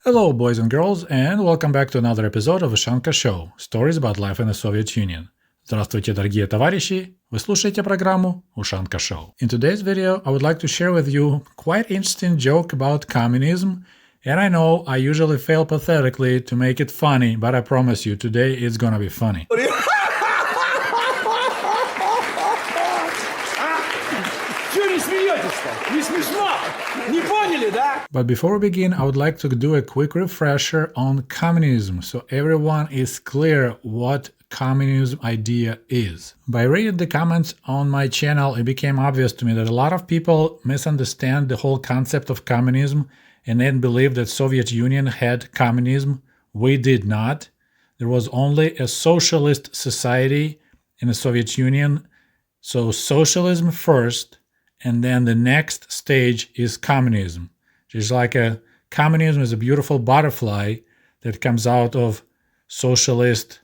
Hello, boys and girls, and welcome back to another episode of Ushanka Show – Stories about life in the Soviet Union. Здравствуйте, дорогие товарищи! Вы слушаете программу Ushanka Show. In today's video, I would like to share with you quite interesting joke about communism, and I know I usually fail pathetically to make it funny, but I promise you, today it's gonna be funny. Чего не смеетесь-то? Не смешно? Не поняли, да? But before we begin, I would like to do a quick refresher on communism, so everyone is clear what communism idea is. By reading the comments on my channel, it became obvious to me that a lot of people misunderstand the whole concept of communism and then believe that Soviet Union had communism. We did not. There was only a socialist society in the Soviet Union. So socialism first, and then the next stage is communism. Just like communism is a beautiful butterfly that comes out of socialist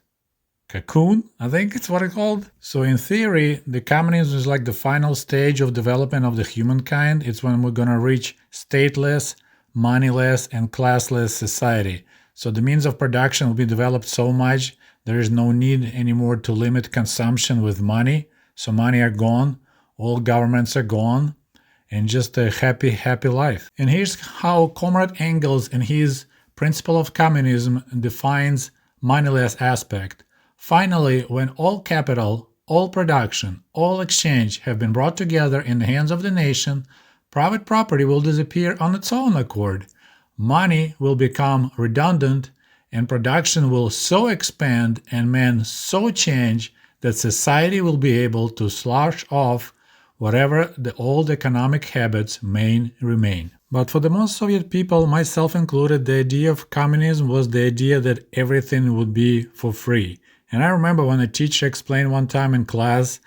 cocoon, I think it's what it's called. So in theory, the communism is like the final stage of development of the humankind. It's when we're gonna reach stateless, moneyless, and classless society. So the means of production will be developed so much there is no need anymore to limit consumption with money. So money are gone, all governments are gone, and just a happy, happy life. And here's how Comrade Engels in his Principle of Communism defines moneyless aspect. Finally, when all capital, all production, all exchange have been brought together in the hands of the nation, private property will disappear on its own accord. Money will become redundant, and production will so expand and men so change that society will be able to slough off whatever the old economic habits may remain. But for the most Soviet people, myself included, the idea of communism was the idea that everything would be for free. And I remember when a teacher explained one time in class,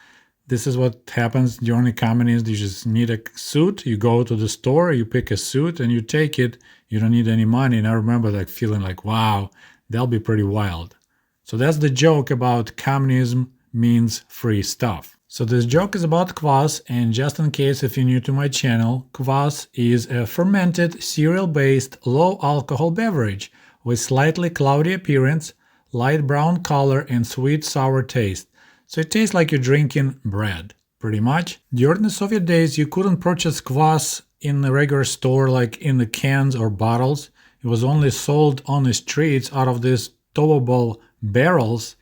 this is what happens during the communism. You just need a suit, you go to the store, you pick a suit and you take it. You don't need any money. And I remember feeling like, wow, that'll be pretty wild. So that's the joke about communism means free stuff. So this joke is about Kvass, and just in case if you're new to my channel, Kvass is a fermented cereal-based low-alcohol beverage with slightly cloudy appearance, light brown color, and sweet sour taste. So it tastes like you're drinking bread, pretty much. During the Soviet days, you couldn't purchase Kvass in the regular store like in the cans or bottles. It was only sold on the streets out of these towable barrels,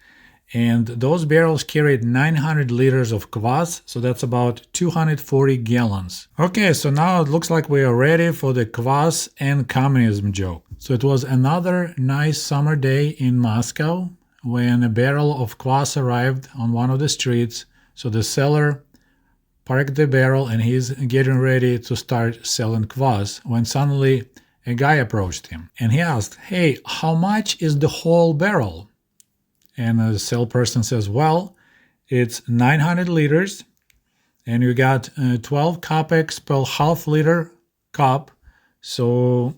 and those barrels carried 900 liters of Kvass, so that's about 240 gallons. Okay, so now it looks like we are ready for the Kvass and communism joke. So it was another nice summer day in Moscow when a barrel of Kvass arrived on one of the streets. So the seller parked the barrel and he's getting ready to start selling Kvass when suddenly a guy approached him and he asked, "Hey, how much is the whole barrel?" And the salesperson says, "Well, it's 900 liters and you got 12 kopecks per half liter cup, so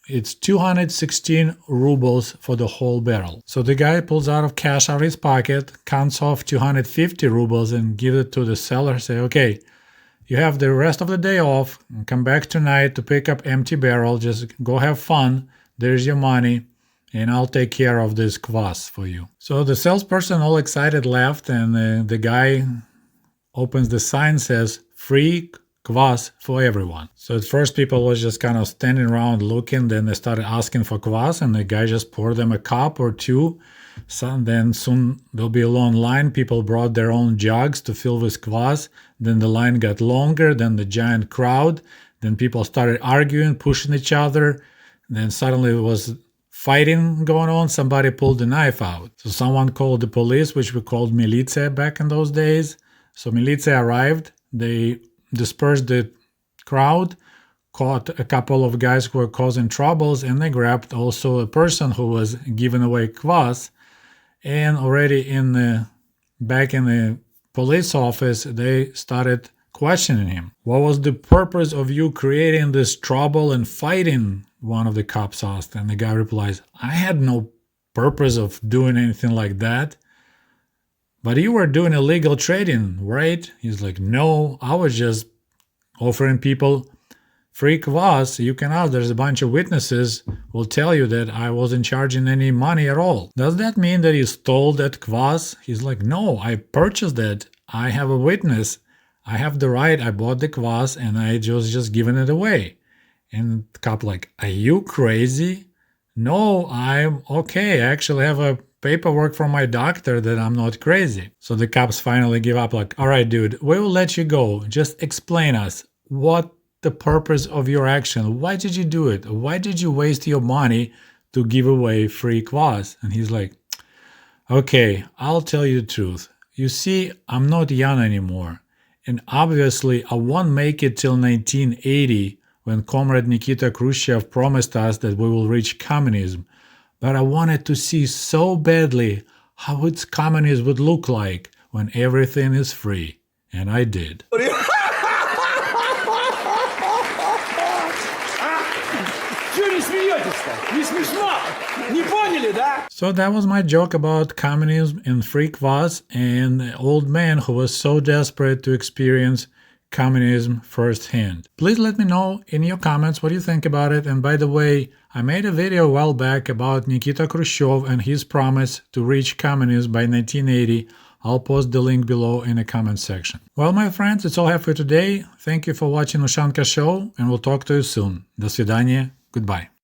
it's 216 rubles for the whole barrel." So the guy pulls out of cash out of his pocket, counts off 250 rubles and gives it to the seller, say, "Okay, you have the rest of the day off, and come back tonight to pick up empty barrel, just go have fun, there's your money, and I'll take care of this Kvass for you." So the salesperson, all excited, left, and the guy opens the sign, says, "Free Kvass for everyone." So at first people was just kind of standing around looking, then they started asking for Kvass, and the guy just poured them a cup or two. So then soon there'll be a long line. People brought their own jugs to fill with Kvass. Then the line got longer, then the giant crowd. Then people started arguing, pushing each other. Then suddenly it was fighting going on. Somebody pulled a knife out. So someone called the police, which we called militia back in those days. So militia arrived. They dispersed the crowd, caught a couple of guys who were causing troubles, and they grabbed also a person who was giving away Kvass. And already back in the police office, they started questioning him. "What was the purpose of you creating this trouble and fighting?" one of the cops asked. And the guy replies, "I had no purpose of doing anything like that." "But you were doing illegal trading, right?" He's like, "No, I was just offering people free Kvass, you can ask, there's a bunch of witnesses will tell you that I wasn't charging any money at all. Does that mean that he stole that Kvass? He's like, no, I purchased it. I have a witness. I have the right. I bought the Kvass and I was just giving it away. And the cop like, are you crazy? No, I'm okay. I actually have a paperwork from my doctor that I'm not crazy. So the cops finally give up like, all right, dude, we will let you go. Just explain us what the purpose of your action. Why did you do it? Why did you waste your money to give away free Kvass? And he's like, okay, I'll tell you the truth. You see, I'm not young anymore. And obviously, I won't make it till 1980 when Comrade Nikita Khrushchev promised us that we will reach communism. But I wanted to see so badly how its communism would look like when everything is free. And I did. So that was my joke about communism and free Kvass and an old man who was so desperate to experience communism firsthand. Please let me know in your comments what you think about it. And by the way, I made a video a while back about Nikita Khrushchev and his promise to reach communism by 1980. I'll post the link below in the comment section. Well, my friends, it's all I have for today. Thank you for watching Ushanka Show, and we'll talk to you soon. До свидания. Goodbye.